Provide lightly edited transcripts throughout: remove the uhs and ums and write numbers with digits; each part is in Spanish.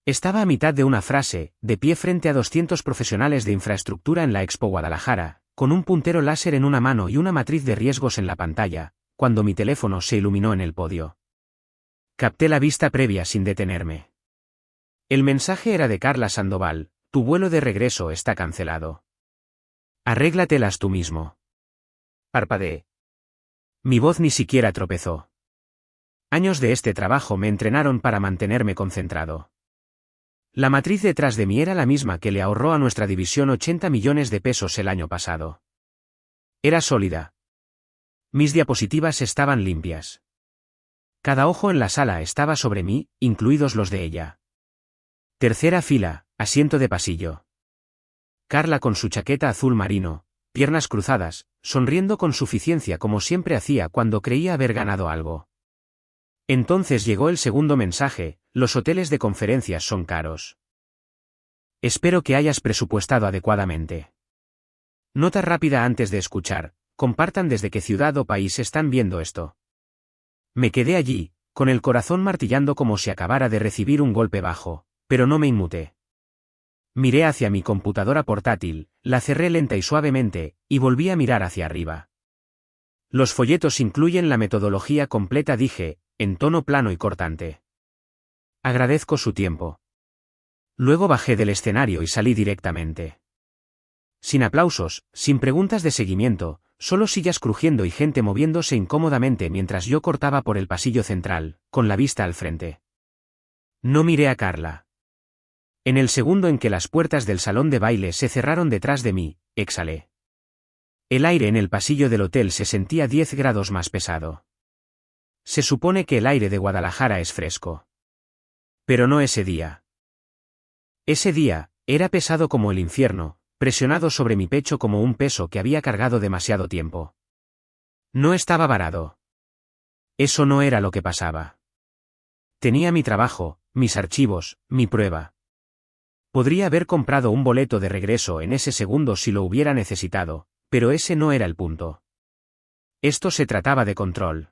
Estaba a mitad de una frase, de pie frente a 200 profesionales de infraestructura en la Expo Guadalajara, con un puntero láser en una mano y una matriz de riesgos en la pantalla, cuando mi teléfono se iluminó en el podio. Capté la vista previa sin detenerme. El mensaje era de Carla Sandoval: tu vuelo de regreso está cancelado. Arréglatelas tú mismo. Parpadeé. Mi voz ni siquiera tropezó. Años de este trabajo me entrenaron para mantenerme concentrado. La matriz detrás de mí era la misma que le ahorró a nuestra división 80 millones de pesos el año pasado. Era sólida. Mis diapositivas estaban limpias. Cada ojo en la sala estaba sobre mí, incluidos los de ella. Tercera fila, asiento de pasillo. Carla con su chaqueta azul marino, piernas cruzadas, sonriendo con suficiencia como siempre hacía cuando creía haber ganado algo. Entonces llegó el segundo mensaje: los hoteles de conferencias son caros. Espero que hayas presupuestado adecuadamente. Nota rápida antes de escuchar: compartan desde qué ciudad o país están viendo esto. Me quedé allí, con el corazón martillando como si acabara de recibir un golpe bajo, pero no me inmuté. Miré hacia mi computadora portátil, la cerré lenta y suavemente, y volví a mirar hacia arriba. Los folletos incluyen la metodología completa, dije, en tono plano y cortante. Agradezco su tiempo. Luego bajé del escenario y salí directamente. Sin aplausos, sin preguntas de seguimiento, solo sillas crujiendo y gente moviéndose incómodamente mientras yo cortaba por el pasillo central, con la vista al frente. No miré a Carla. En el segundo en que las puertas del salón de baile se cerraron detrás de mí, exhalé. El aire en el pasillo del hotel se sentía 10 grados más pesado. Se supone que el aire de Guadalajara es fresco. Pero no ese día. Ese día, era pesado como el infierno, presionado sobre mi pecho como un peso que había cargado demasiado tiempo. No estaba varado. Eso no era lo que pasaba. Tenía mi trabajo, mis archivos, mi prueba. Podría haber comprado un boleto de regreso en ese segundo si lo hubiera necesitado, pero ese no era el punto. Esto se trataba de control.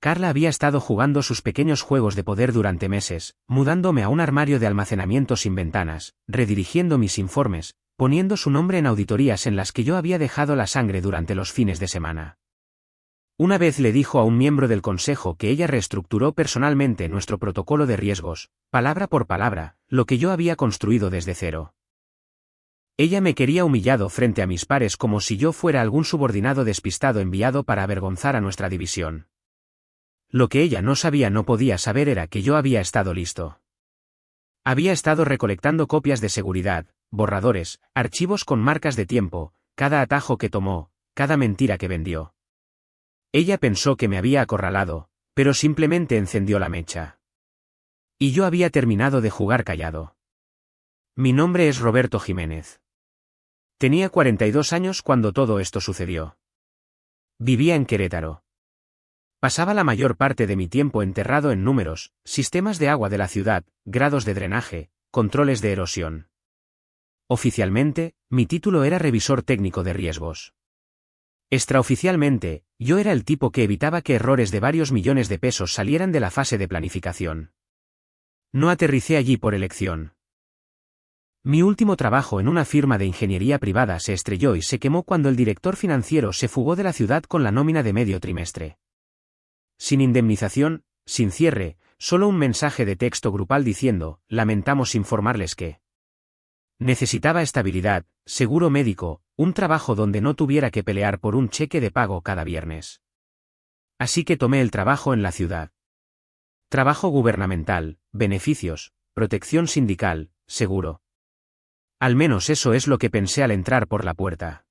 Carla había estado jugando sus pequeños juegos de poder durante meses, mudándome a un armario de almacenamiento sin ventanas, redirigiendo mis informes, poniendo su nombre en auditorías en las que yo había dejado la sangre durante los fines de semana. Una vez le dijo a un miembro del consejo que ella reestructuró personalmente nuestro protocolo de riesgos, palabra por palabra, lo que yo había construido desde cero. Ella me quería humillado frente a mis pares como si yo fuera algún subordinado despistado enviado para avergonzar a nuestra división. Lo que ella no sabía, no podía saber, era que yo había estado listo. Había estado recolectando copias de seguridad, borradores, archivos con marcas de tiempo, cada atajo que tomó, cada mentira que vendió. Ella pensó que me había acorralado, pero simplemente encendió la mecha. Y yo había terminado de jugar callado. Mi nombre es Roberto Jiménez. Tenía 42 años cuando todo esto sucedió. Vivía en Querétaro. Pasaba la mayor parte de mi tiempo enterrado en números, sistemas de agua de la ciudad, grados de drenaje, controles de erosión. Oficialmente, mi título era revisor técnico de riesgos. Extraoficialmente, yo era el tipo que evitaba que errores de varios millones de pesos salieran de la fase de planificación. No aterricé allí por elección. Mi último trabajo en una firma de ingeniería privada se estrelló y se quemó cuando el director financiero se fugó de la ciudad con la nómina de medio trimestre. Sin indemnización, sin cierre, solo un mensaje de texto grupal diciendo: lamentamos informarles que necesitaba estabilidad, seguro médico, un trabajo donde no tuviera que pelear por un cheque de pago cada viernes. Así que tomé el trabajo en la ciudad. Trabajo gubernamental, beneficios, protección sindical, seguro. Al menos eso es lo que pensé al entrar por la puerta.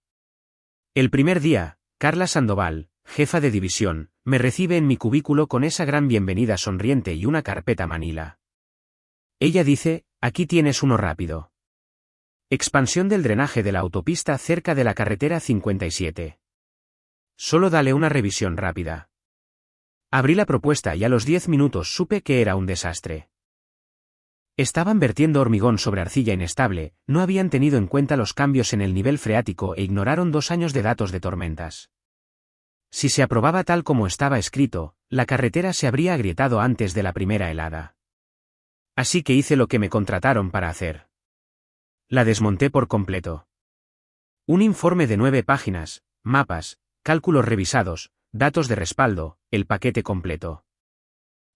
El primer día, Carla Sandoval, jefa de división, me recibe en mi cubículo con esa gran bienvenida sonriente y una carpeta manila. Ella dice: aquí tienes uno rápido. Expansión del drenaje de la autopista cerca de la carretera 57. Solo dale una revisión rápida. Abrí la propuesta y a los 10 minutos supe que era un desastre. Estaban vertiendo hormigón sobre arcilla inestable, no habían tenido en cuenta los cambios en el nivel freático e ignoraron 2 años de datos de tormentas. Si se aprobaba tal como estaba escrito, la carretera se habría agrietado antes de la primera helada. Así que hice lo que me contrataron para hacer. La desmonté por completo. Un informe de 9 páginas, mapas, cálculos revisados, datos de respaldo, el paquete completo.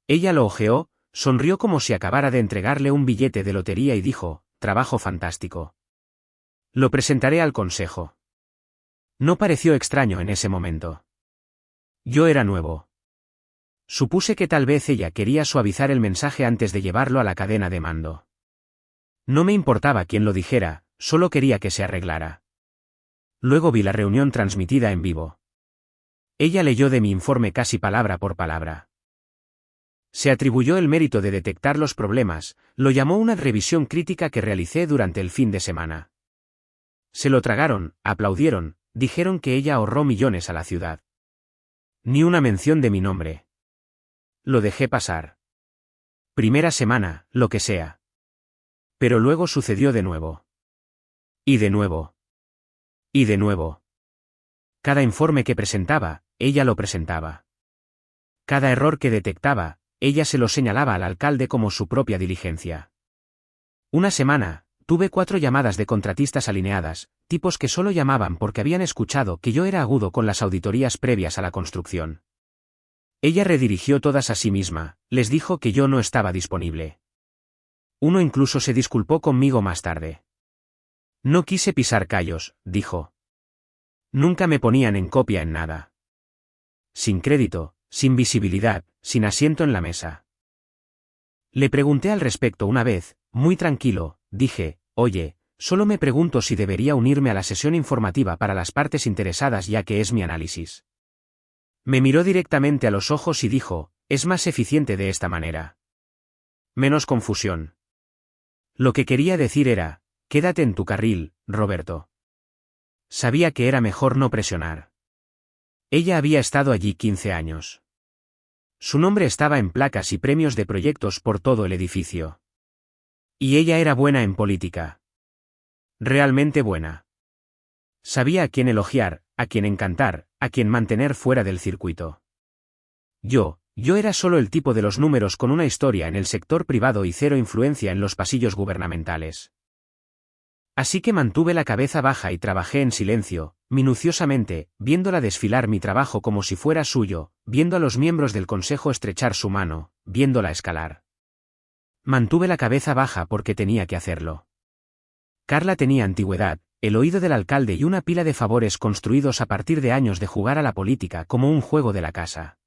Ella lo hojeó, sonrió como si acabara de entregarle un billete de lotería y dijo, trabajo fantástico. Lo presentaré al consejo. No pareció extraño en ese momento. Yo era nuevo. Supuse que tal vez ella quería suavizar el mensaje antes de llevarlo a la cadena de mando. No me importaba quién lo dijera, solo quería que se arreglara. Luego vi la reunión transmitida en vivo. Ella leyó de mi informe casi palabra por palabra. Se atribuyó el mérito de detectar los problemas, lo llamó una revisión crítica que realicé durante el fin de semana. Se lo tragaron, aplaudieron, dijeron que ella ahorró millones a la ciudad. Ni una mención de mi nombre. Lo dejé pasar. Primera semana, lo que sea. Pero luego sucedió de nuevo. Y de nuevo. Y de nuevo. Cada informe que presentaba, ella lo presentaba. Cada error que detectaba, ella se lo señalaba al alcalde como su propia diligencia. Una semana, tuve 4 llamadas de contratistas alineadas, tipos que solo llamaban porque habían escuchado que yo era agudo con las auditorías previas a la construcción. Ella redirigió todas a sí misma, les dijo que yo no estaba disponible. Uno incluso se disculpó conmigo más tarde. No quise pisar callos, dijo. Nunca me ponían en copia en nada. Sin crédito, sin visibilidad, sin asiento en la mesa. Le pregunté al respecto una vez, muy tranquilo, dije, oye, solo me pregunto si debería unirme a la sesión informativa para las partes interesadas ya que es mi análisis. Me miró directamente a los ojos y dijo, es más eficiente de esta manera. Menos confusión. Lo que quería decir era, quédate en tu carril, Roberto. Sabía que era mejor no presionar. Ella había estado allí 15 años. Su nombre estaba en placas y premios de proyectos por todo el edificio. Y ella era buena en política. Realmente buena. Sabía a quién elogiar, a quién encantar, a quién mantener fuera del circuito. Yo era solo el tipo de los números con una historia en el sector privado y cero influencia en los pasillos gubernamentales. Así que mantuve la cabeza baja y trabajé en silencio, minuciosamente, viéndola desfilar mi trabajo como si fuera suyo, viendo a los miembros del consejo estrechar su mano, viéndola escalar. Mantuve la cabeza baja porque tenía que hacerlo. Carla tenía antigüedad, el oído del alcalde y una pila de favores construidos a partir de años de jugar a la política como un juego de la casa.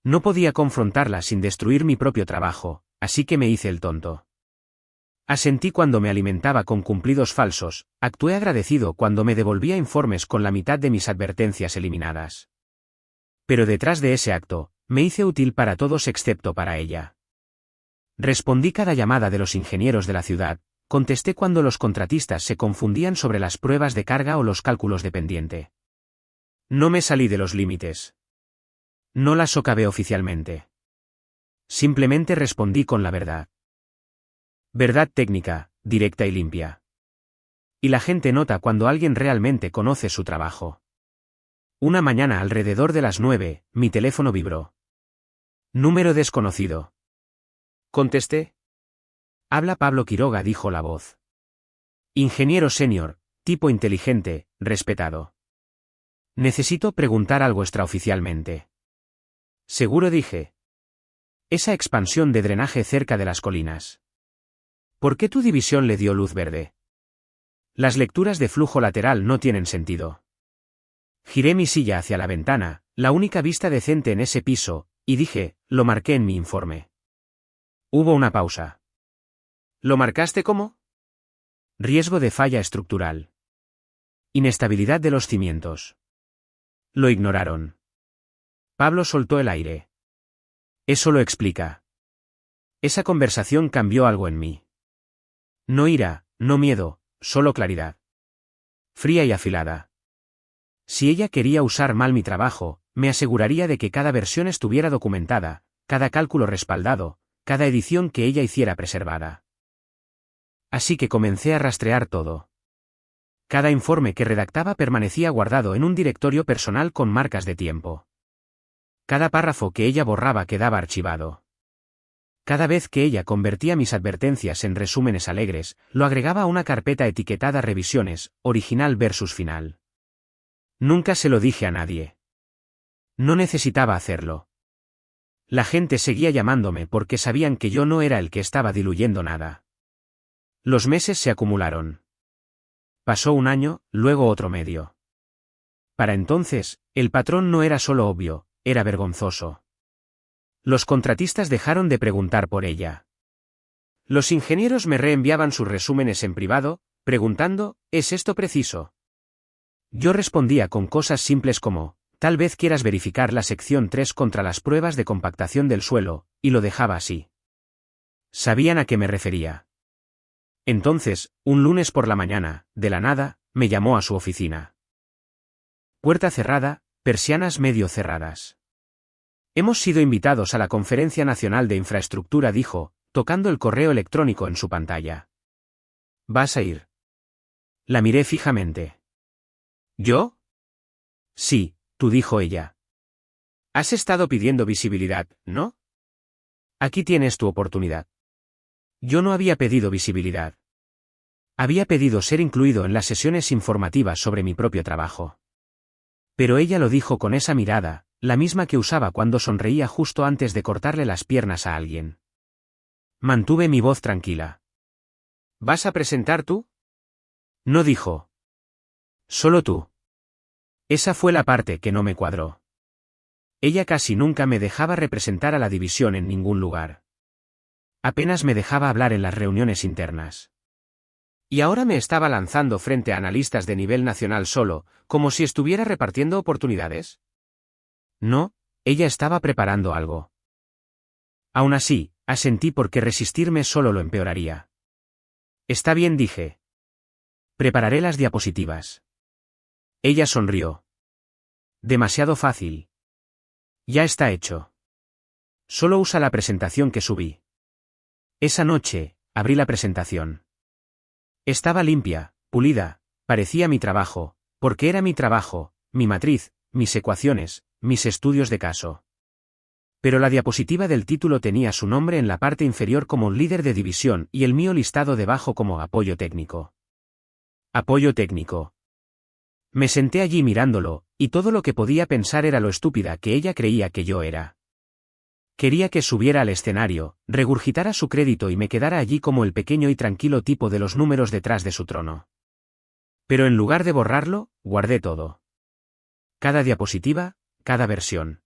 No podía confrontarla sin destruir mi propio trabajo, así que me hice el tonto. Asentí cuando me alimentaba con cumplidos falsos, actué agradecido cuando me devolvía informes con la mitad de mis advertencias eliminadas. Pero detrás de ese acto, me hice útil para todos excepto para ella. Respondí cada llamada de los ingenieros de la ciudad, contesté cuando los contratistas se confundían sobre las pruebas de carga o los cálculos de pendiente. No me salí de los límites. No la socavé oficialmente. Simplemente respondí con la verdad. Verdad técnica, directa y limpia. Y la gente nota cuando alguien realmente conoce su trabajo. Una mañana alrededor de las 9, mi teléfono vibró. Número desconocido. Contesté. Habla Pablo Quiroga, dijo la voz. Ingeniero senior, tipo inteligente, respetado. Necesito preguntar algo extraoficialmente. Seguro, dije. Esa expansión de drenaje cerca de las colinas. ¿Por qué tu división le dio luz verde? Las lecturas de flujo lateral no tienen sentido. Giré mi silla hacia la ventana, la única vista decente en ese piso, y dije, lo marqué en mi informe. Hubo una pausa. ¿Lo marcaste cómo? Riesgo de falla estructural. Inestabilidad de los cimientos. Lo ignoraron. Pablo soltó el aire. Eso lo explica. Esa conversación cambió algo en mí. No ira, no miedo, solo claridad. Fría y afilada. Si ella quería usar mal mi trabajo, me aseguraría de que cada versión estuviera documentada, cada cálculo respaldado, cada edición que ella hiciera preservada. Así que comencé a rastrear todo. Cada informe que redactaba permanecía guardado en un directorio personal con marcas de tiempo. Cada párrafo que ella borraba quedaba archivado. Cada vez que ella convertía mis advertencias en resúmenes alegres, lo agregaba a una carpeta etiquetada Revisiones, original versus final. Nunca se lo dije a nadie. No necesitaba hacerlo. La gente seguía llamándome porque sabían que yo no era el que estaba diluyendo nada. Los meses se acumularon. Pasó un año, luego otro medio. Para entonces, el patrón no era solo obvio, era vergonzoso. Los contratistas dejaron de preguntar por ella. Los ingenieros me reenviaban sus resúmenes en privado, preguntando, ¿es esto preciso? Yo respondía con cosas simples como, tal vez quieras verificar la sección 3 contra las pruebas de compactación del suelo, y lo dejaba así. Sabían a qué me refería. Entonces, un lunes por la mañana, de la nada, me llamó a su oficina. Puerta cerrada, persianas medio cerradas. Hemos sido invitados a la Conferencia Nacional de Infraestructura, dijo, tocando el correo electrónico en su pantalla. ¿Vas a ir? La miré fijamente. ¿Yo? Sí, tú, dijo ella. Has estado pidiendo visibilidad, ¿no? Aquí tienes tu oportunidad. Yo no había pedido visibilidad. Había pedido ser incluido en las sesiones informativas sobre mi propio trabajo. Pero ella lo dijo con esa mirada, la misma que usaba cuando sonreía justo antes de cortarle las piernas a alguien. Mantuve mi voz tranquila. ¿Vas a presentar tú? No, dijo. Solo tú. Esa fue la parte que no me cuadró. Ella casi nunca me dejaba representar a la división en ningún lugar. Apenas me dejaba hablar en las reuniones internas. Y ahora me estaba lanzando frente a analistas de nivel nacional solo, como si estuviera repartiendo oportunidades. No, ella estaba preparando algo. Aún así, asentí porque resistirme solo lo empeoraría. Está bien, dije. Prepararé las diapositivas. Ella sonrió. Demasiado fácil. Ya está hecho. Solo usa la presentación que subí. Esa noche, abrí la presentación. Estaba limpia, pulida, parecía mi trabajo, porque era mi trabajo, mi matriz, mis ecuaciones, mis estudios de caso. Pero la diapositiva del título tenía su nombre en la parte inferior como líder de división y el mío listado debajo como apoyo técnico. Apoyo técnico. Me senté allí mirándolo, y todo lo que podía pensar era lo estúpida que ella creía que yo era. Quería que subiera al escenario, regurgitara su crédito y me quedara allí como el pequeño y tranquilo tipo de los números detrás de su trono. Pero en lugar de borrarlo, guardé todo. Cada diapositiva, cada versión.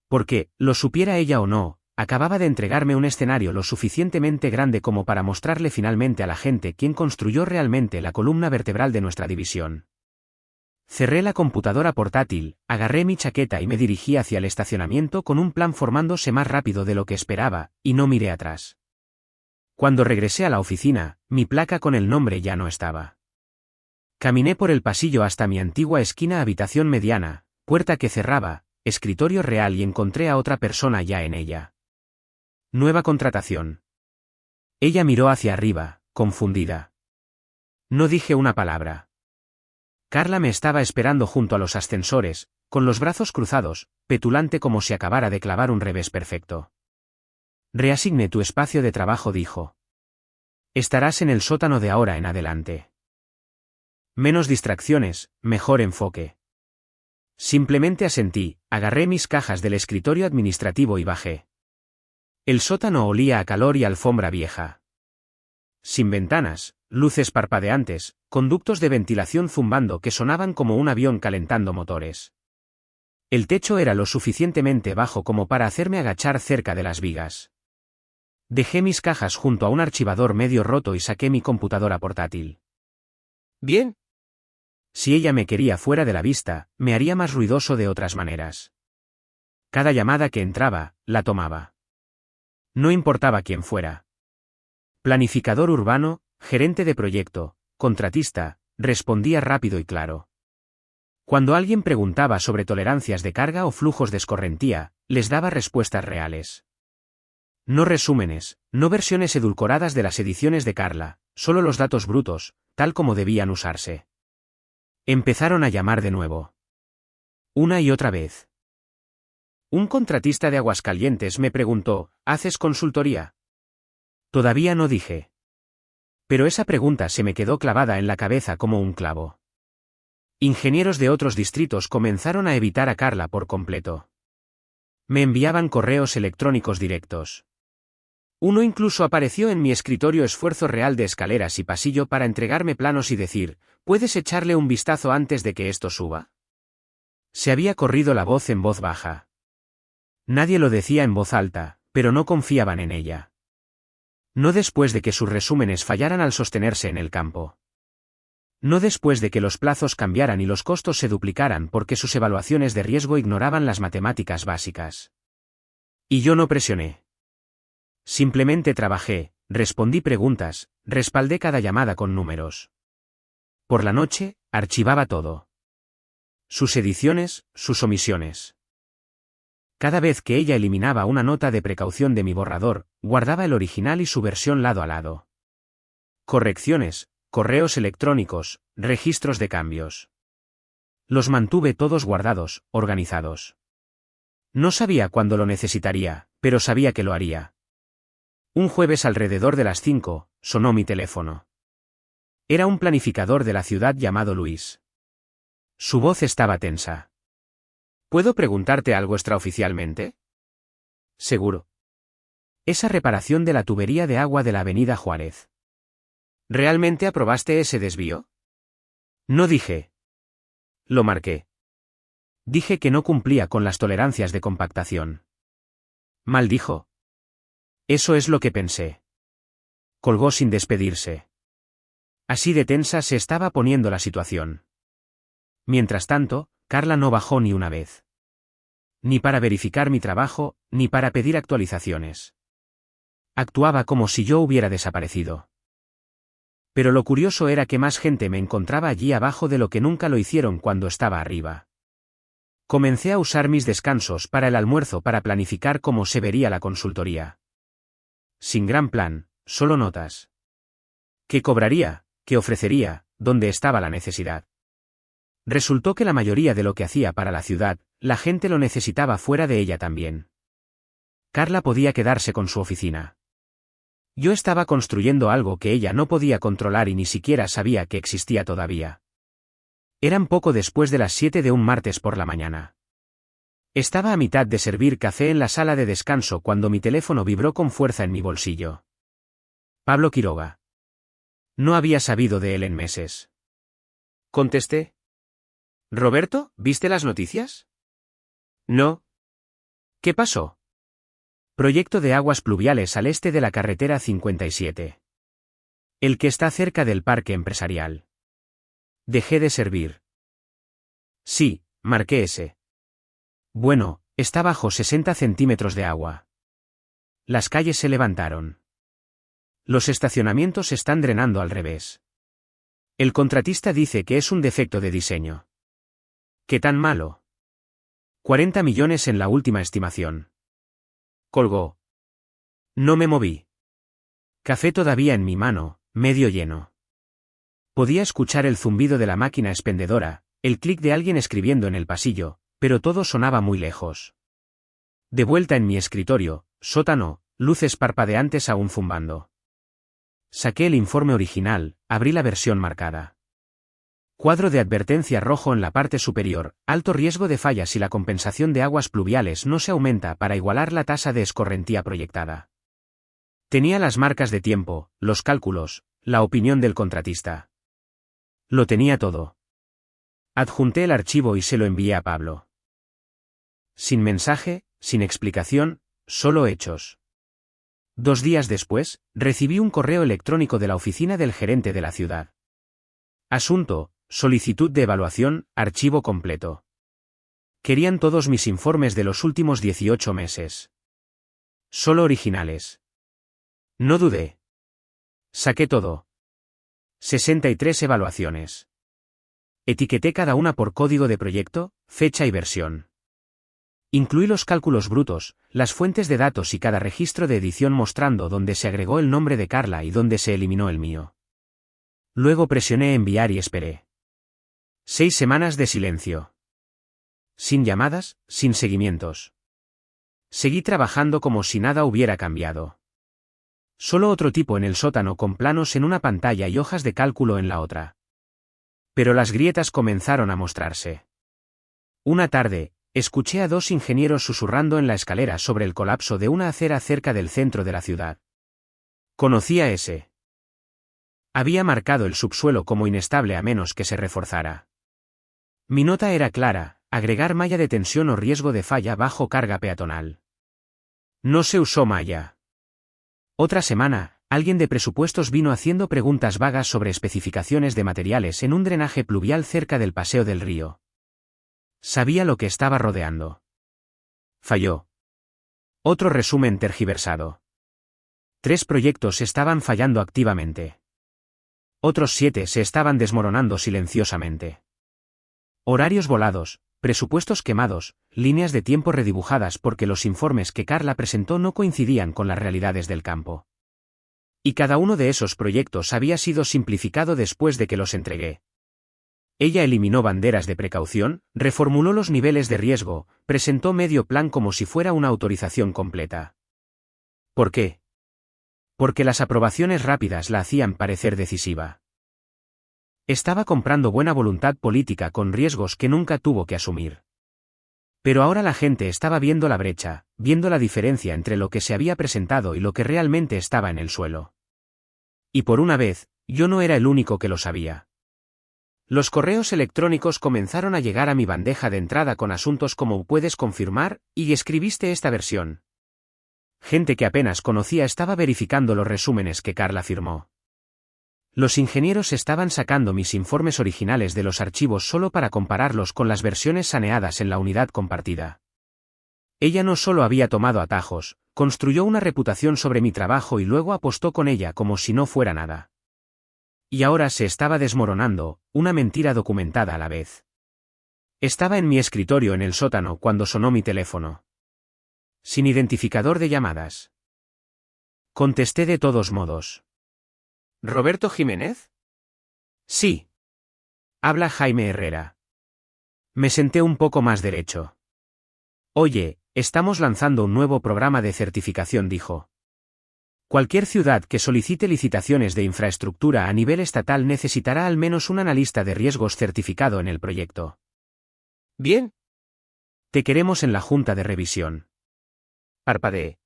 Porque, lo supiera ella o no, acababa de entregarme un escenario lo suficientemente grande como para mostrarle finalmente a la gente quién construyó realmente la columna vertebral de nuestra división. Cerré la computadora portátil, agarré mi chaqueta y me dirigí hacia el estacionamiento con un plan formándose más rápido de lo que esperaba, y no miré atrás. Cuando regresé a la oficina, mi placa con el nombre ya no estaba. Caminé por el pasillo hasta mi antigua esquina habitación mediana, puerta que cerraba, escritorio real y encontré a otra persona ya en ella. Nueva contratación. Ella miró hacia arriba, confundida. No dije una palabra. Carla me estaba esperando junto a los ascensores, con los brazos cruzados, petulante como si acabara de clavar un revés perfecto. Reasigne tu espacio de trabajo, dijo. Estarás en el sótano de ahora en adelante. Menos distracciones, mejor enfoque. Simplemente asentí, agarré mis cajas del escritorio administrativo y bajé. El sótano olía a calor y alfombra vieja. Sin ventanas, luces parpadeantes, conductos de ventilación zumbando que sonaban como un avión calentando motores. El techo era lo suficientemente bajo como para hacerme agachar cerca de las vigas. Dejé mis cajas junto a un archivador medio roto y saqué mi computadora portátil. Bien. Si ella me quería fuera de la vista, me haría más ruidoso de otras maneras. Cada llamada que entraba, la tomaba. No importaba quién fuera. Planificador urbano, gerente de proyecto, contratista, respondía rápido y claro. Cuando alguien preguntaba sobre tolerancias de carga o flujos de escorrentía, les daba respuestas reales. No resúmenes, no versiones edulcoradas de las ediciones de Carla, solo los datos brutos, tal como debían usarse. Empezaron a llamar de nuevo. Una y otra vez. Un contratista de Aguascalientes me preguntó, ¿haces consultoría? Todavía no dije. Pero esa pregunta se me quedó clavada en la cabeza como un clavo. Ingenieros de otros distritos comenzaron a evitar a Carla por completo. Me enviaban correos electrónicos directos. Uno incluso apareció en mi escritorio esfuerzo real de escaleras y pasillo para entregarme planos y decir, ¿puedes echarle un vistazo antes de que esto suba? Se había corrido la voz en voz baja. Nadie lo decía en voz alta, pero no confiaban en ella. No después de que sus resúmenes fallaran al sostenerse en el campo. No después de que los plazos cambiaran y los costos se duplicaran porque sus evaluaciones de riesgo ignoraban las matemáticas básicas. Y yo no presioné. Simplemente trabajé, respondí preguntas, respaldé cada llamada con números. Por la noche, archivaba todo. Sus ediciones, sus omisiones. Cada vez que ella eliminaba una nota de precaución de mi borrador, guardaba el original y su versión lado a lado. Correcciones, correos electrónicos, registros de cambios. Los mantuve todos guardados, organizados. No sabía cuándo lo necesitaría, pero sabía que lo haría. Un jueves alrededor de las 5, sonó mi teléfono. Era un planificador de la ciudad llamado Luis. Su voz estaba tensa. ¿Puedo preguntarte algo extraoficialmente? Seguro. Esa reparación de la tubería de agua de la Avenida Juárez. ¿Realmente aprobaste ese desvío? No dije. Lo marqué. Dije que no cumplía con las tolerancias de compactación. Maldijo. Eso es lo que pensé. Colgó sin despedirse. Así de tensa se estaba poniendo la situación. Mientras tanto, Carla no bajó ni una vez. Ni para verificar mi trabajo, ni para pedir actualizaciones. Actuaba como si yo hubiera desaparecido. Pero lo curioso era que más gente me encontraba allí abajo de lo que nunca lo hicieron cuando estaba arriba. Comencé a usar mis descansos para el almuerzo para planificar cómo se vería la consultoría. Sin gran plan, solo notas. ¿Qué cobraría? ¿Qué ofrecería? ¿Dónde estaba la necesidad? Resultó que la mayoría de lo que hacía para la ciudad, la gente lo necesitaba fuera de ella también. Carla podía quedarse con su oficina. Yo estaba construyendo algo que ella no podía controlar y ni siquiera sabía que existía todavía. Eran poco después de las 7 de un martes por la mañana. Estaba a mitad de servir café en la sala de descanso cuando mi teléfono vibró con fuerza en mi bolsillo. Pablo Quiroga. No había sabido de él en meses. Contesté. ¿Roberto, viste las noticias? No. ¿Qué pasó? Proyecto de aguas pluviales al este de la carretera 57. El que está cerca del parque empresarial. Dejé de servir. Sí, marqué ese. Bueno, está bajo 60 centímetros de agua. Las calles se levantaron. Los estacionamientos están drenando al revés. El contratista dice que es un defecto de diseño. ¿Qué tan malo? 40 millones en la última estimación. Colgó. No me moví. Café todavía en mi mano, medio lleno. Podía escuchar el zumbido de la máquina expendedora, el clic de alguien escribiendo en el pasillo, pero todo sonaba muy lejos. De vuelta en mi escritorio, sótano, luces parpadeantes aún zumbando. Saqué el informe original, abrí la versión marcada. Cuadro de advertencia rojo en la parte superior, alto riesgo de fallas si la compensación de aguas pluviales no se aumenta para igualar la tasa de escorrentía proyectada. Tenía las marcas de tiempo, los cálculos, la opinión del contratista. Lo tenía todo. Adjunté el archivo y se lo envié a Pablo. Sin mensaje, sin explicación, solo hechos. 2 días después, recibí un correo electrónico de la oficina del gerente de la ciudad. Asunto: solicitud de evaluación, archivo completo. Querían todos mis informes de los últimos 18 meses. Solo originales. No dudé. Saqué todo. 63 evaluaciones. Etiqueté cada una por código de proyecto, fecha y versión. Incluí los cálculos brutos, las fuentes de datos y cada registro de edición mostrando dónde se agregó el nombre de Carla y dónde se eliminó el mío. Luego presioné enviar y esperé. 6 semanas de silencio. Sin llamadas, sin seguimientos. Seguí trabajando como si nada hubiera cambiado. Solo otro tipo en el sótano con planos en una pantalla y hojas de cálculo en la otra. Pero las grietas comenzaron a mostrarse. Una tarde, escuché a dos ingenieros susurrando en la escalera sobre el colapso de una acera cerca del centro de la ciudad. Conocía ese. Había marcado el subsuelo como inestable a menos que se reforzara. Mi nota era clara: agregar malla de tensión o riesgo de falla bajo carga peatonal. No se usó malla. Otra semana, alguien de presupuestos vino haciendo preguntas vagas sobre especificaciones de materiales en un drenaje pluvial cerca del paseo del río. Sabía lo que estaba rodeando. Falló. Otro resumen tergiversado. 3 proyectos estaban fallando activamente. Otros 7 se estaban desmoronando silenciosamente. Horarios volados, presupuestos quemados, líneas de tiempo redibujadas porque los informes que Carla presentó no coincidían con las realidades del campo. Y cada uno de esos proyectos había sido simplificado después de que los entregué. Ella eliminó banderas de precaución, reformuló los niveles de riesgo, presentó medio plan como si fuera una autorización completa. ¿Por qué? Porque las aprobaciones rápidas la hacían parecer decisiva. Estaba comprando buena voluntad política con riesgos que nunca tuvo que asumir. Pero ahora la gente estaba viendo la brecha, viendo la diferencia entre lo que se había presentado y lo que realmente estaba en el suelo. Y por una vez, yo no era el único que lo sabía. Los correos electrónicos comenzaron a llegar a mi bandeja de entrada con asuntos como «¿Puedes confirmar?» y «¿Escribiste esta versión?». Gente que apenas conocía estaba verificando los resúmenes que Carla firmó. Los ingenieros estaban sacando mis informes originales de los archivos solo para compararlos con las versiones saneadas en la unidad compartida. Ella no solo había tomado atajos, construyó una reputación sobre mi trabajo y luego apostó con ella como si no fuera nada. Y ahora se estaba desmoronando, una mentira documentada a la vez. Estaba en mi escritorio en el sótano cuando sonó mi teléfono. Sin identificador de llamadas. Contesté de todos modos. ¿Roberto Jiménez? Sí. Habla Jaime Herrera. Me senté un poco más derecho. Oye, estamos lanzando un nuevo programa de certificación, dijo. Cualquier ciudad que solicite licitaciones de infraestructura a nivel estatal necesitará al menos un analista de riesgos certificado en el proyecto. Bien. Te queremos en la junta de revisión. Parpadeé.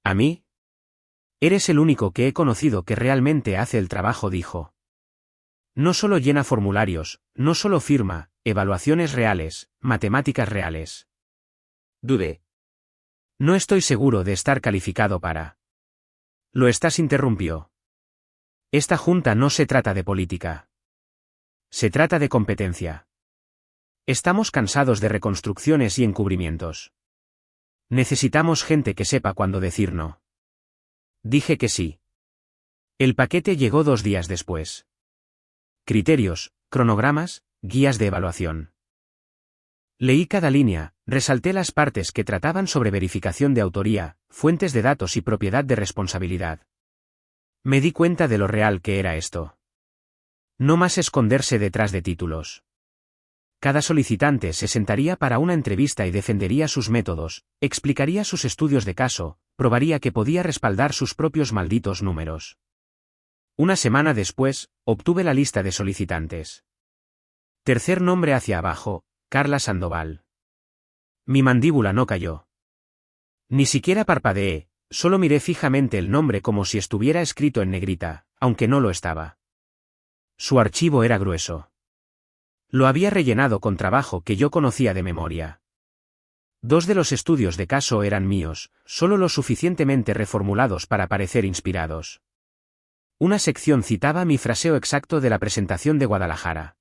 ¿A mí? Eres el único que he conocido que realmente hace el trabajo, dijo. No solo llena formularios, no solo firma, evaluaciones reales, matemáticas reales. Dudé. No estoy seguro de estar calificado para. Lo estás, interrumpió. Esta junta no se trata de política. Se trata de competencia. Estamos cansados de reconstrucciones y encubrimientos. Necesitamos gente que sepa cuándo decir no. Dije que sí. El paquete llegó 2 días después. Criterios, cronogramas, guías de evaluación. Leí cada línea, resalté las partes que trataban sobre verificación de autoría, fuentes de datos y propiedad de responsabilidad. Me di cuenta de lo real que era esto. No más esconderse detrás de títulos. Cada solicitante se sentaría para una entrevista y defendería sus métodos, explicaría sus estudios de caso, probaría que podía respaldar sus propios malditos números. Una semana después, obtuve la lista de solicitantes. Tercer nombre hacia abajo, Carla Sandoval. Mi mandíbula no cayó. Ni siquiera parpadeé, solo miré fijamente el nombre como si estuviera escrito en negrita, aunque no lo estaba. Su archivo era grueso. Lo había rellenado con trabajo que yo conocía de memoria. 2 de los estudios de caso eran míos, solo lo suficientemente reformulados para parecer inspirados. Una sección citaba mi fraseo exacto de la presentación de Guadalajara.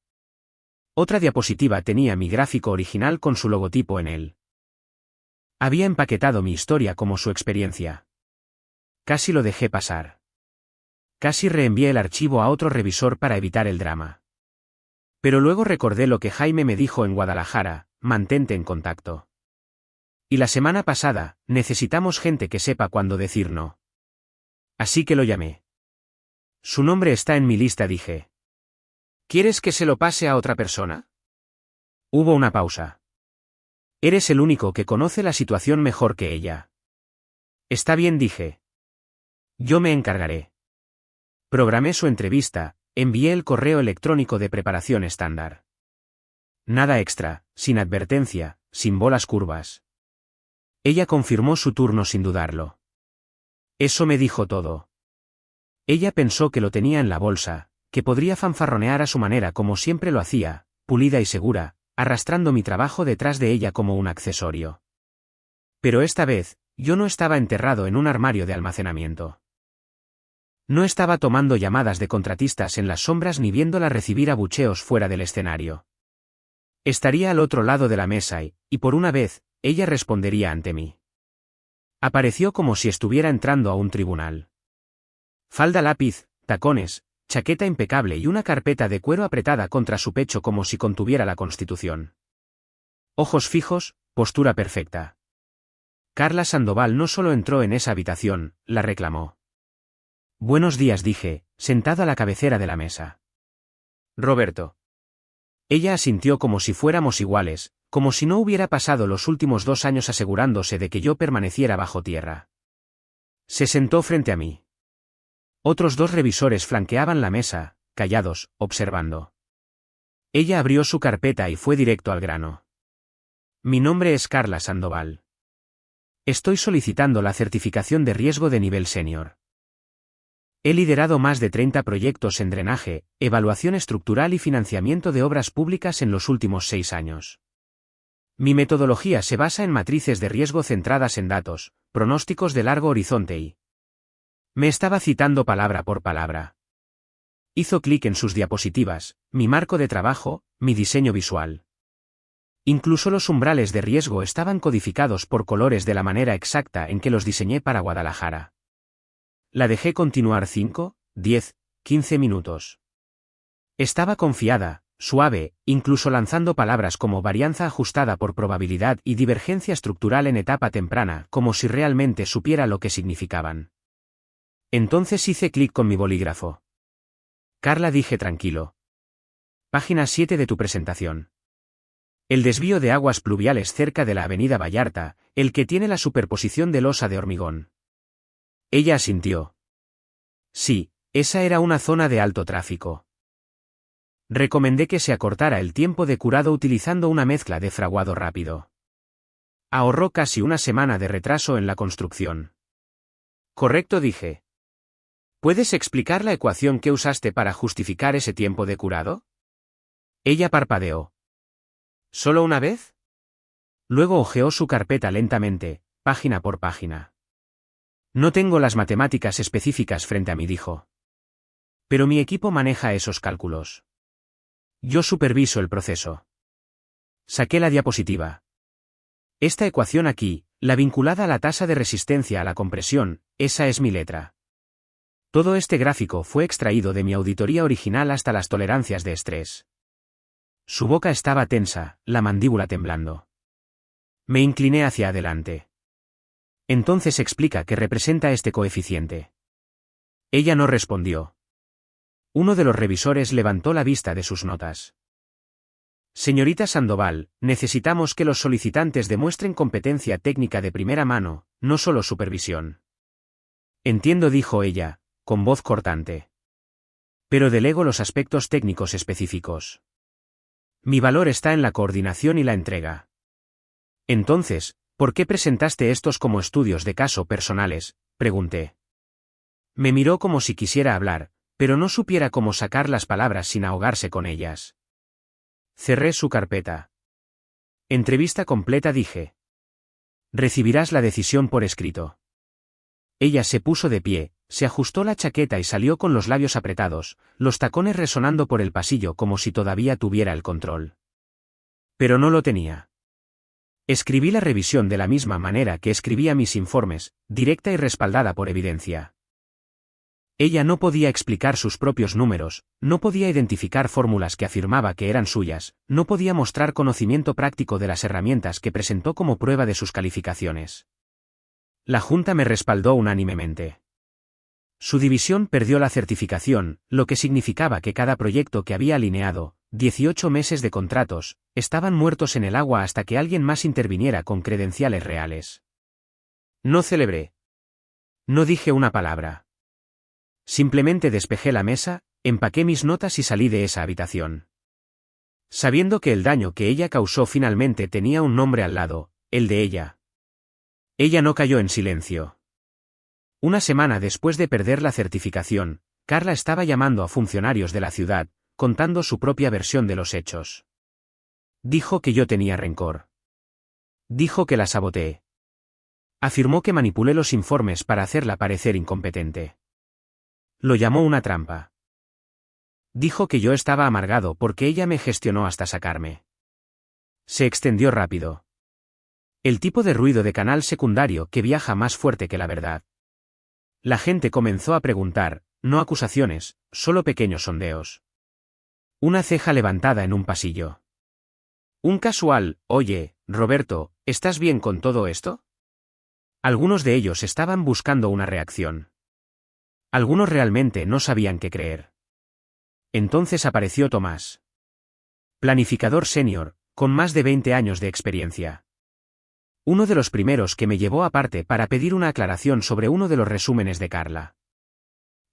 Otra diapositiva tenía mi gráfico original con su logotipo en él. Había empaquetado mi historia como su experiencia. Casi lo dejé pasar. Casi reenvié el archivo a otro revisor para evitar el drama. Pero luego recordé lo que Jaime me dijo en Guadalajara: mantente en contacto. Y la semana pasada, necesitamos gente que sepa cuándo decir no. Así que lo llamé. Su nombre está en mi lista, dije. ¿Quieres que se lo pase a otra persona? Hubo una pausa. Eres el único que conoce la situación mejor que ella. Está bien, dije. Yo me encargaré. Programé su entrevista, envié el correo electrónico de preparación estándar. Nada extra, sin advertencia, sin bolas curvas. Ella confirmó su turno sin dudarlo. Eso me dijo todo. Ella pensó que lo tenía en la bolsa, que podría fanfarronear a su manera como siempre lo hacía, pulida y segura, arrastrando mi trabajo detrás de ella como un accesorio. Pero esta vez, yo no estaba enterrado en un armario de almacenamiento. No estaba tomando llamadas de contratistas en las sombras ni viéndola recibir abucheos fuera del escenario. Estaría al otro lado de la mesa y por una vez, ella respondería ante mí. Apareció como si estuviera entrando a un tribunal. Falda lápiz, tacones, chaqueta impecable y una carpeta de cuero apretada contra su pecho como si contuviera la Constitución. Ojos fijos, postura perfecta. Carla Sandoval no solo entró en esa habitación, la reclamó. Buenos días, dije, sentado a la cabecera de la mesa. Roberto. Ella asintió como si fuéramos iguales, como si no hubiera pasado los últimos 2 años asegurándose de que yo permaneciera bajo tierra. Se sentó frente a mí. Otros 2 revisores flanqueaban la mesa, callados, observando. Ella abrió su carpeta y fue directo al grano. Mi nombre es Carla Sandoval. Estoy solicitando la certificación de riesgo de nivel senior. He liderado más de 30 proyectos en drenaje, evaluación estructural y financiamiento de obras públicas en los últimos 6 años. Mi metodología se basa en matrices de riesgo centradas en datos, pronósticos de largo horizonte y... Me estaba citando palabra por palabra. Hizo clic en sus diapositivas, mi marco de trabajo, mi diseño visual. Incluso los umbrales de riesgo estaban codificados por colores de la manera exacta en que los diseñé para Guadalajara. La dejé continuar 5, 10, 15 minutos. Estaba confiada, suave, incluso lanzando palabras como varianza ajustada por probabilidad y divergencia estructural en etapa temprana, como si realmente supiera lo que significaban. Entonces hice clic con mi bolígrafo. Carla, dije tranquilo. Página 7 de tu presentación. El desvío de aguas pluviales cerca de la avenida Vallarta, el que tiene la superposición de losa de hormigón. Ella asintió. Sí, esa era una zona de alto tráfico. Recomendé que se acortara el tiempo de curado utilizando una mezcla de fraguado rápido. Ahorró casi una semana de retraso en la construcción. Correcto, dije. ¿Puedes explicar la ecuación que usaste para justificar ese tiempo de curado? Ella parpadeó. ¿Solo una vez? Luego hojeó su carpeta lentamente, página por página. No tengo las matemáticas específicas frente a mí, dijo. Pero mi equipo maneja esos cálculos. Yo superviso el proceso. Saqué la diapositiva. Esta ecuación aquí, la vinculada a la tasa de resistencia a la compresión, esa es mi letra. Todo este gráfico fue extraído de mi auditoría original hasta las tolerancias de estrés. Su boca estaba tensa, la mandíbula temblando. Me incliné hacia adelante. Entonces explica qué representa este coeficiente. Ella no respondió. Uno de los revisores levantó la vista de sus notas. Señorita Sandoval, necesitamos que los solicitantes demuestren competencia técnica de primera mano, no solo supervisión. Entiendo, dijo ella, con voz cortante. Pero delego los aspectos técnicos específicos. Mi valor está en la coordinación y la entrega. Entonces, ¿por qué presentaste estos como estudios de caso personales?, pregunté. Me miró como si quisiera hablar, pero no supiera cómo sacar las palabras sin ahogarse con ellas. Cerré su carpeta. Entrevista completa, dije. Recibirás la decisión por escrito. Ella se puso de pie, se ajustó la chaqueta y salió con los labios apretados, los tacones resonando por el pasillo como si todavía tuviera el control. Pero no lo tenía. Escribí la revisión de la misma manera que escribía mis informes, directa y respaldada por evidencia. Ella no podía explicar sus propios números, no podía identificar fórmulas que afirmaba que eran suyas, no podía mostrar conocimiento práctico de las herramientas que presentó como prueba de sus calificaciones. La Junta me respaldó unánimemente. Su división perdió la certificación, lo que significaba que cada proyecto que había alineado, 18 meses de contratos, estaban muertos en el agua hasta que alguien más interviniera con credenciales reales. No celebré. No dije una palabra. Simplemente despejé la mesa, empaqué mis notas y salí de esa habitación. Sabiendo que el daño que ella causó finalmente tenía un nombre al lado, el de ella. Ella no cayó en silencio. Una semana después de perder la certificación, Carla estaba llamando a funcionarios de la ciudad, contando su propia versión de los hechos. Dijo que yo tenía rencor. Dijo que la saboteé. Afirmó que manipulé los informes para hacerla parecer incompetente. Lo llamó una trampa. Dijo que yo estaba amargado porque ella me gestionó hasta sacarme. Se extendió rápido. El tipo de ruido de canal secundario que viaja más fuerte que la verdad. La gente comenzó a preguntar, no acusaciones, solo pequeños sondeos. Una ceja levantada en un pasillo. Un casual, oye, Roberto, ¿estás bien con todo esto? Algunos de ellos estaban buscando una reacción. Algunos realmente no sabían qué creer. Entonces apareció Tomás. Planificador senior, con más de 20 años de experiencia. Uno de los primeros que me llevó aparte para pedir una aclaración sobre uno de los resúmenes de Carla.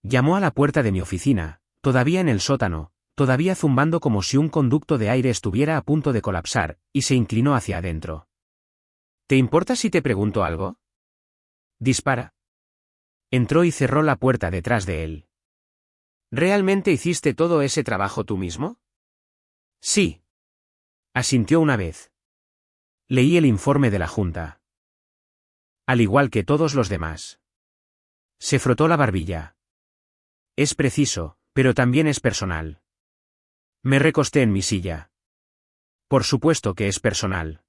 Llamó a la puerta de mi oficina, todavía en el sótano, todavía zumbando como si un conducto de aire estuviera a punto de colapsar, y se inclinó hacia adentro. ¿Te importa si te pregunto algo? Dispara. Entró y cerró la puerta detrás de él. ¿Realmente hiciste todo ese trabajo tú mismo? Sí. Asintió una vez. Leí el informe de la Junta. Al igual que todos los demás. Se frotó la barbilla. Es preciso, pero también es personal. Me recosté en mi silla. Por supuesto que es personal.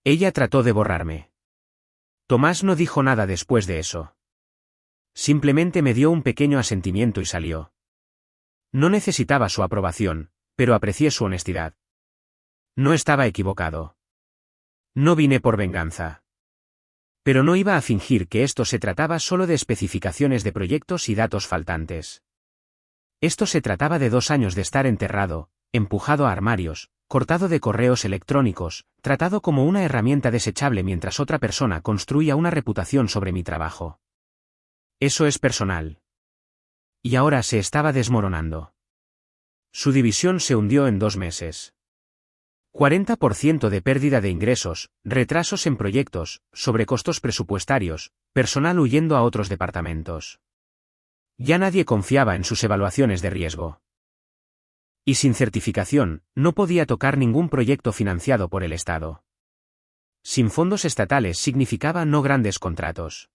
Ella trató de borrarme. Tomás no dijo nada después de eso. Simplemente me dio un pequeño asentimiento y salió. No necesitaba su aprobación, pero aprecié su honestidad. No estaba equivocado. No vine por venganza. Pero no iba a fingir que esto se trataba solo de especificaciones de proyectos y datos faltantes. Esto se trataba de 2 años de estar enterrado, empujado a armarios, cortado de correos electrónicos, tratado como una herramienta desechable mientras otra persona construía una reputación sobre mi trabajo. Eso es personal. Y ahora se estaba desmoronando. Su división se hundió en 2 meses. 40% de pérdida de ingresos, retrasos en proyectos, sobrecostos presupuestarios, personal huyendo a otros departamentos. Ya nadie confiaba en sus evaluaciones de riesgo. Y sin certificación, no podía tocar ningún proyecto financiado por el Estado. Sin fondos estatales significaba no grandes contratos.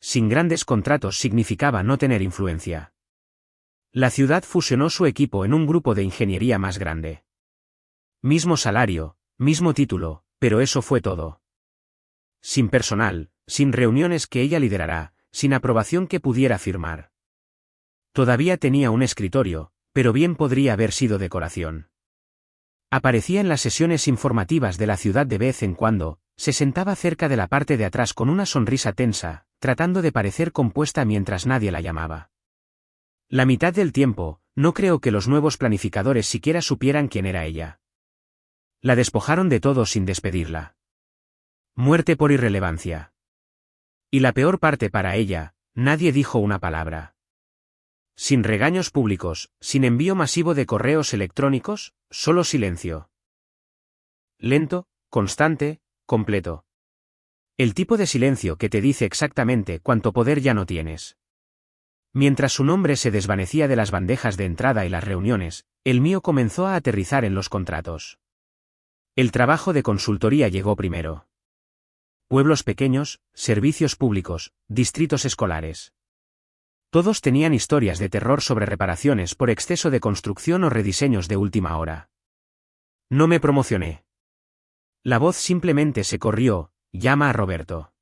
Sin grandes contratos significaba no tener influencia. La ciudad fusionó su equipo en un grupo de ingeniería más grande. Mismo salario, mismo título, pero eso fue todo. Sin personal, sin reuniones que ella liderará, sin aprobación que pudiera firmar. Todavía tenía un escritorio, pero bien podría haber sido decoración. Aparecía en las sesiones informativas de la ciudad de vez en cuando, se sentaba cerca de la parte de atrás con una sonrisa tensa, tratando de parecer compuesta mientras nadie la llamaba. La mitad del tiempo, no creo que los nuevos planificadores siquiera supieran quién era ella. La despojaron de todo sin despedirla. Muerte por irrelevancia. Y la peor parte para ella, nadie dijo una palabra. Sin regaños públicos, sin envío masivo de correos electrónicos, solo silencio. Lento, constante, completo. El tipo de silencio que te dice exactamente cuánto poder ya no tienes. Mientras su nombre se desvanecía de las bandejas de entrada y las reuniones, el mío comenzó a aterrizar en los contratos. El trabajo de consultoría llegó primero. Pueblos pequeños, servicios públicos, distritos escolares. Todos tenían historias de terror sobre reparaciones por exceso de construcción o rediseños de última hora. No me promocioné. La voz simplemente se corrió, llama a Roberto.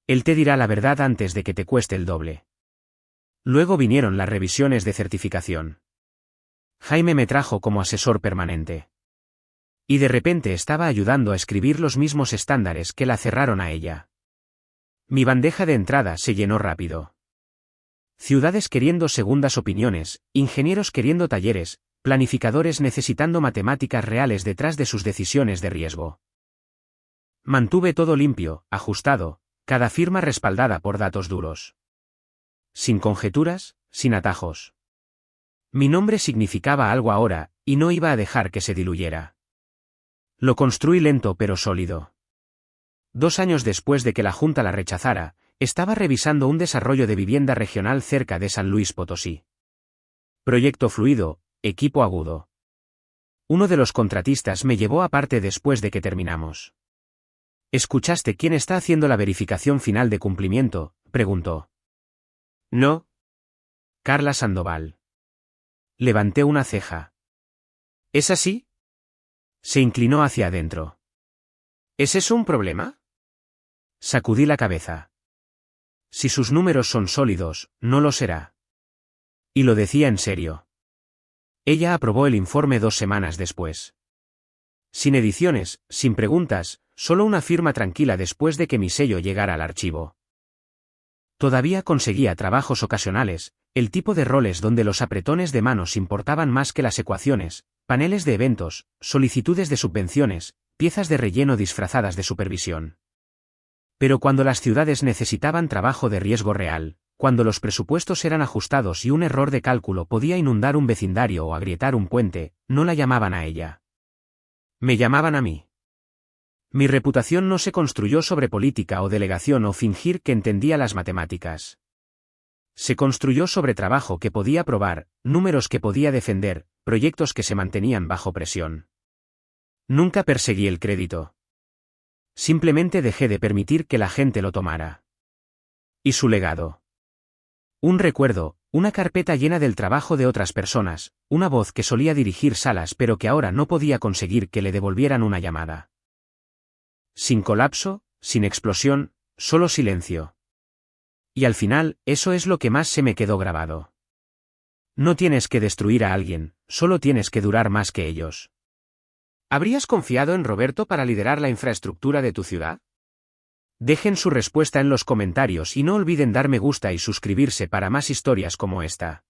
Él te dirá la verdad antes de que te cueste el doble. Luego vinieron las revisiones de certificación. Jaime me trajo como asesor permanente. Y de repente estaba ayudando a escribir los mismos estándares que la cerraron a ella. Mi bandeja de entrada se llenó rápido. Ciudades queriendo segundas opiniones, ingenieros queriendo talleres, planificadores necesitando matemáticas reales detrás de sus decisiones de riesgo. Mantuve todo limpio, ajustado, cada firma respaldada por datos duros. Sin conjeturas, sin atajos. Mi nombre significaba algo ahora, y no iba a dejar que se diluyera. Lo construí lento pero sólido. 2 años después de que la Junta la rechazara, estaba revisando un desarrollo de vivienda regional cerca de San Luis Potosí. Proyecto fluido, equipo agudo. Uno de los contratistas me llevó aparte después de que terminamos. ¿Escuchaste quién está haciendo la verificación final de cumplimiento?, preguntó. No. Carla Sandoval. Levanté una ceja. ¿Es así? Se inclinó hacia adentro. ¿Es eso un problema? Sacudí la cabeza. Si sus números son sólidos, no lo será. Y lo decía en serio. Ella aprobó el informe 2 semanas después. Sin ediciones, sin preguntas, solo una firma tranquila después de que mi sello llegara al archivo. Todavía conseguía trabajos ocasionales, el tipo de roles donde los apretones de manos importaban más que las ecuaciones, paneles de eventos, solicitudes de subvenciones, piezas de relleno disfrazadas de supervisión. Pero cuando las ciudades necesitaban trabajo de riesgo real, cuando los presupuestos eran ajustados y un error de cálculo podía inundar un vecindario o agrietar un puente, no la llamaban a ella. Me llamaban a mí. Mi reputación no se construyó sobre política o delegación o fingir que entendía las matemáticas. Se construyó sobre trabajo que podía probar, números que podía defender, proyectos que se mantenían bajo presión. Nunca perseguí el crédito. Simplemente dejé de permitir que la gente lo tomara. ¿Y su legado? Un recuerdo, una carpeta llena del trabajo de otras personas, una voz que solía dirigir salas pero que ahora no podía conseguir que le devolvieran una llamada. Sin colapso, sin explosión, solo silencio. Y al final, eso es lo que más se me quedó grabado. No tienes que destruir a alguien, solo tienes que durar más que ellos. ¿Habrías confiado en Roberto para liderar la infraestructura de tu ciudad? Dejen su respuesta en los comentarios y no olviden dar me gusta y suscribirse para más historias como esta.